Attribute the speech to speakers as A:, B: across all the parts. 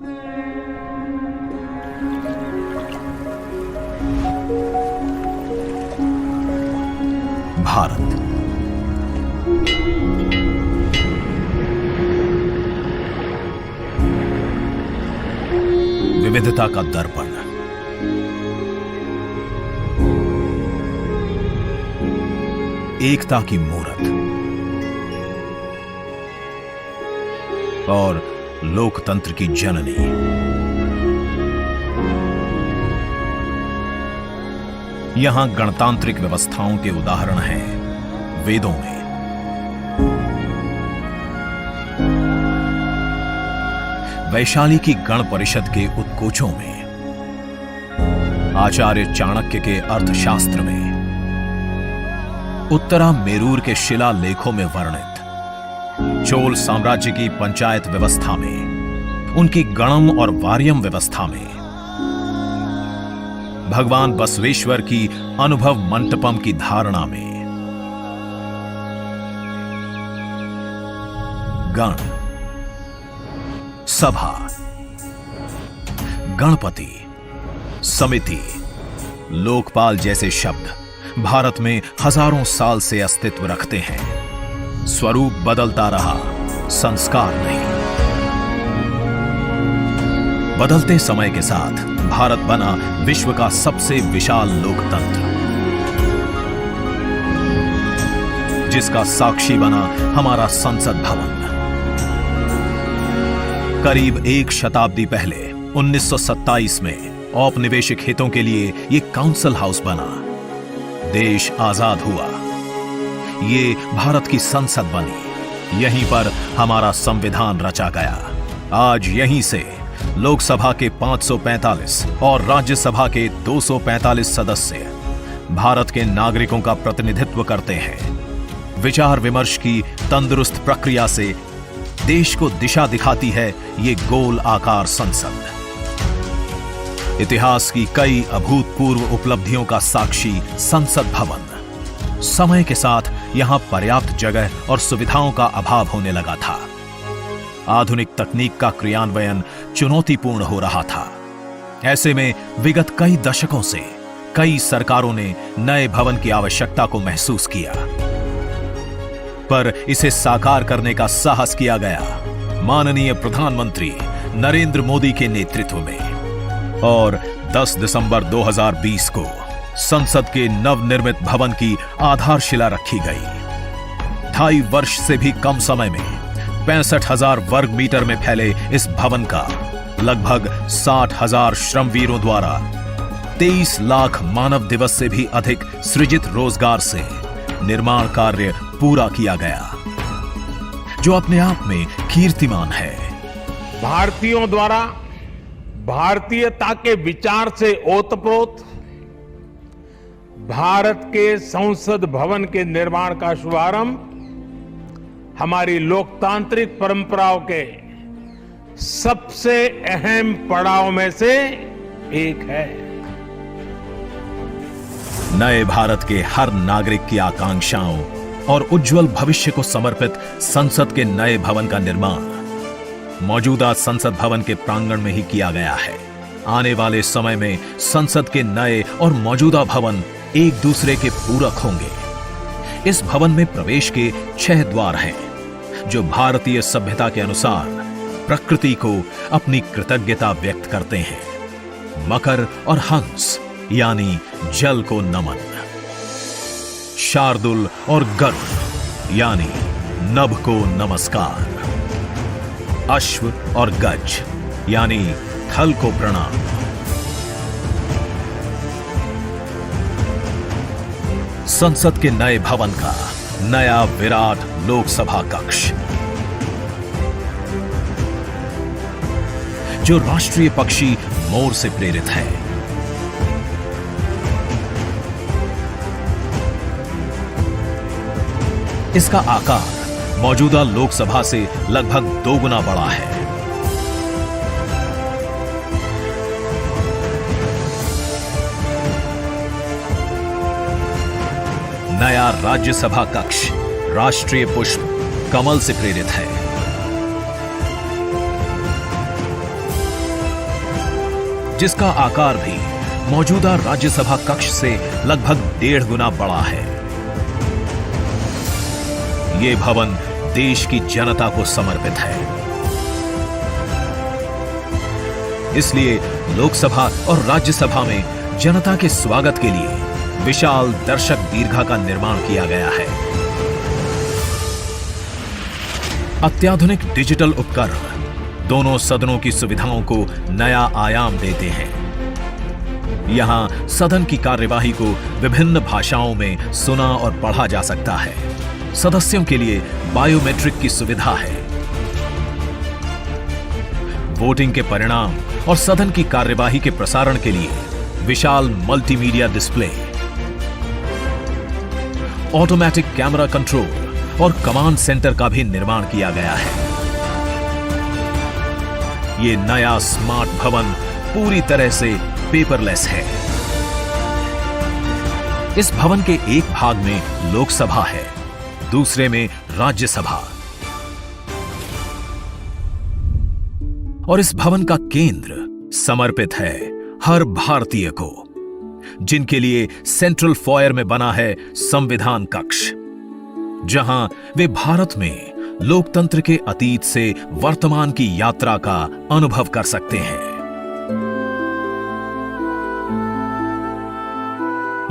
A: भारत विविधता का दर्पण, एकता की मूरत और लोकतंत्र की जननी। यहां गणतांत्रिक व्यवस्थाओं के उदाहरण हैं वेदों में, वैशाली की गण परिषद के उत्कोचों में, आचार्य चाणक्य के अर्थशास्त्र में, उत्तरा मेरूर के शिलालेखों में वर्णित चोल साम्राज्य की पंचायत व्यवस्था में, उनकी गणम और वार्यम व्यवस्था में, भगवान बसवेश्वर की अनुभव मंटपम की धारणा में। गण, सभा, गणपति, समिति, लोकपाल जैसे शब्द भारत में हजारों साल से अस्तित्व रखते हैं। स्वरूप बदलता रहा, संस्कार नहीं। बदलते समय के साथ भारत बना विश्व का सबसे विशाल लोकतंत्र, जिसका साक्षी बना हमारा संसद भवन। करीब एक शताब्दी पहले 1927 में औपनिवेशिक हितों के लिए यह काउंसिल हाउस बना। देश आजाद हुआ, ये भारत की संसद बनी। यहीं पर हमारा संविधान रचा गया। आज यहीं से लोकसभा के 545 और राज्यसभा के 245 सदस्य भारत के नागरिकों का प्रतिनिधित्व करते हैं। विचार विमर्श की तंदुरुस्त प्रक्रिया से देश को दिशा दिखाती है ये गोल आकार संसद। इतिहास की कई अभूतपूर्व उपलब्धियों का साक्षी संसद भवन। समय के साथ यहां पर्याप्त जगह और सुविधाओं का अभाव होने लगा था। आधुनिक तकनीक का क्रियान्वयन चुनौतीपूर्ण हो रहा था। ऐसे में विगत कई दशकों से कई सरकारों ने नए भवन की आवश्यकता को महसूस किया, पर इसे साकार करने का साहस किया गया माननीय प्रधानमंत्री नरेंद्र मोदी के नेतृत्व में। और 10 दिसंबर 2020 को संसद के नवनिर्मित भवन की आधारशिला रखी गई। 2.5 वर्ष से भी कम समय में 65,000 वर्ग मीटर में फैले इस भवन का लगभग 60,000 श्रमवीरों द्वारा 23 लाख मानव दिवस से भी अधिक सृजित रोजगार से निर्माण कार्य पूरा किया गया, जो अपने आप में कीर्तिमान है।
B: भारतीयों द्वारा भारतीयता के विचार से ओतप्रोत भारत के संसद भवन के निर्माण का शुभारंभ हमारी लोकतांत्रिक परंपराओं के सबसे अहम पड़ाव में से एक है।
A: नए भारत के हर नागरिक की आकांक्षाओं और उज्जवल भविष्य को समर्पित संसद के नए भवन का निर्माण मौजूदा संसद भवन के प्रांगण में ही किया गया है। आने वाले समय में संसद के नए और मौजूदा भवन एक दूसरे के पूरक होंगे। इस भवन में प्रवेश के 6 द्वार हैं, जो भारतीय सभ्यता के अनुसार प्रकृति को अपनी कृतज्ञता व्यक्त करते हैं। मकर और हंस यानी जल को नमन, शार्दुल और गरुड़ यानी नभ को नमस्कार, अश्व और गज यानी थल को प्रणाम। संसद के नए भवन का नया विराट लोकसभा कक्ष, जो राष्ट्रीय पक्षी मोर से प्रेरित है। इसका आकार मौजूदा लोकसभा से लगभग 2 गुना बड़ा है। नया राज्यसभा कक्ष राष्ट्रीय पुष्प कमल से प्रेरित है। जिसका आकार भी मौजूदा राज्यसभा कक्ष से लगभग 1.5 गुना बड़ा है। ये भवन देश की जनता को समर्पित है। इसलिए लोकसभा और राज्यसभा में जनता के स्वागत के लिए विशाल दर्शक दीर्घा का निर्माण किया गया है। अत्याधुनिक डिजिटल उपकरण दोनों सदनों की सुविधाओं को नया आयाम देते हैं। यहां सदन की कार्यवाही को विभिन्न भाषाओं में सुना और पढ़ा जा सकता है। सदस्यों के लिए बायोमेट्रिक की सुविधा है। वोटिंग के परिणाम और सदन की कार्यवाही के प्रसारण के लिए विशाल multimedia display, automatic camera control और कमांड सेंटर का भी निर्माण किया गया है। ये नया स्मार्ट भवन पूरी तरह से पेपरलेस है। इस भवन के एक भाग में लोकसभा है, दूसरे में राज्यसभा। और इस भवन का केंद्र समर्पित है हर भारतीय को, जिनके लिए सेंट्रल फॉयर में बना है संविधान कक्ष, जहां वे भारत में लोकतंत्र के अतीत से वर्तमान की यात्रा का अनुभव कर सकते हैं।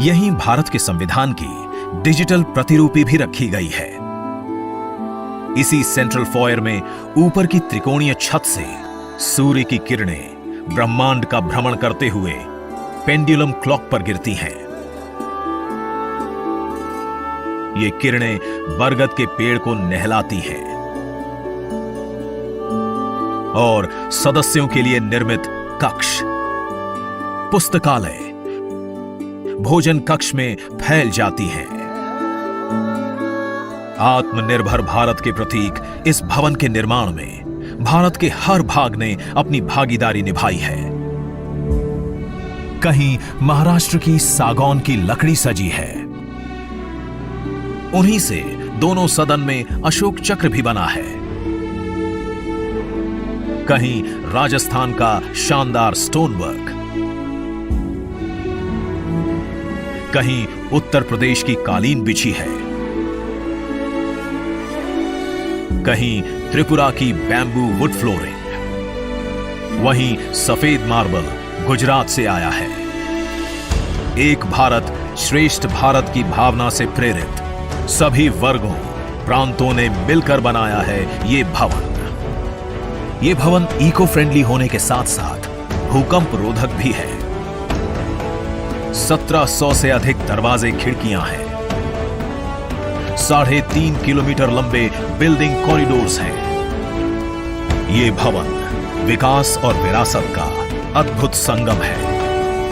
A: यहीं भारत के संविधान की डिजिटल प्रतिरूपी भी रखी गई है। इसी सेंट्रल फॉयर में ऊपर की त्रिकोणीय छत से सूर्य की किरणें ब्रह्मांड का भ्रमण करते हुए पेंडुलम क्लॉक पर गिरती हैं। ये किरणें बरगद के पेड़ को नहलाती हैं और सदस्यों के लिए निर्मित कक्ष, पुस्तकालय, भोजन कक्ष में फैल जाती हैं। आत्मनिर्भर भारत के प्रतीक इस भवन के निर्माण में भारत के हर भाग ने अपनी भागीदारी निभाई है। कहीं महाराष्ट्र की सागौन की लकड़ी सजी है, उन्हीं से दोनों सदन में अशोक चक्र भी बना है। कहीं राजस्थान का शानदार स्टोन वर्क, कहीं उत्तर प्रदेश की कालीन बिछी है, कहीं त्रिपुरा की बैम्बू वुड फ्लोरिंग, वहीं सफेद मार्बल गुजरात से आया है। एक भारत श्रेष्ठ भारत की भावना से प्रेरित सभी वर्गों, प्रांतों ने मिलकर बनाया है ये भवन। ये भवन इको फ्रेंडली होने के साथ साथ भूकंप रोधक भी है। 1700 से अधिक दरवाजे, खिड़कियां हैं। 3.5 किलोमीटर लंबे बिल्डिंग कॉरिडोर्स हैं। ये भवन विकास और विरासत का अद्भुत संगम है।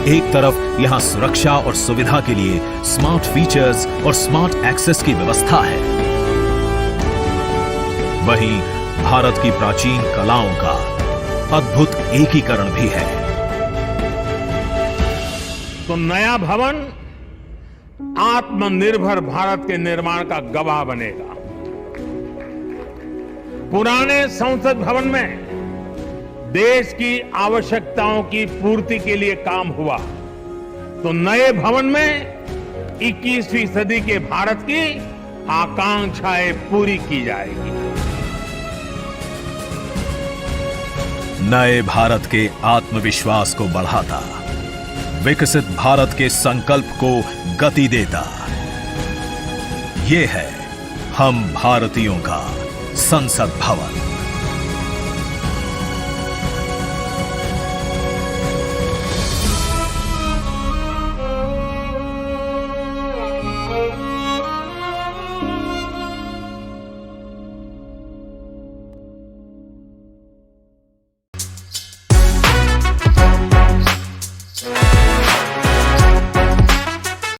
A: एक तरफ यहां सुरक्षा और सुविधा के लिए स्मार्ट फीचर्स और स्मार्ट एक्सेस की व्यवस्था है, वहीं भारत की प्राचीन कलाओं का अद्भुत एकीकरण भी है।
B: तो नया भवन आत्मनिर्भर भारत के निर्माण का गवाह बनेगा। पुराने संसद भवन में देश की आवश्यकताओं की पूर्ति के लिए काम हुआ, तो नए भवन में 21वीं सदी के भारत की आकांक्षाएं पूरी की जाएगी।
A: नए भारत के आत्मविश्वास को बढ़ाता, विकसित भारत के संकल्प को गति देता, ये है हम भारतीयों का संसद भवन।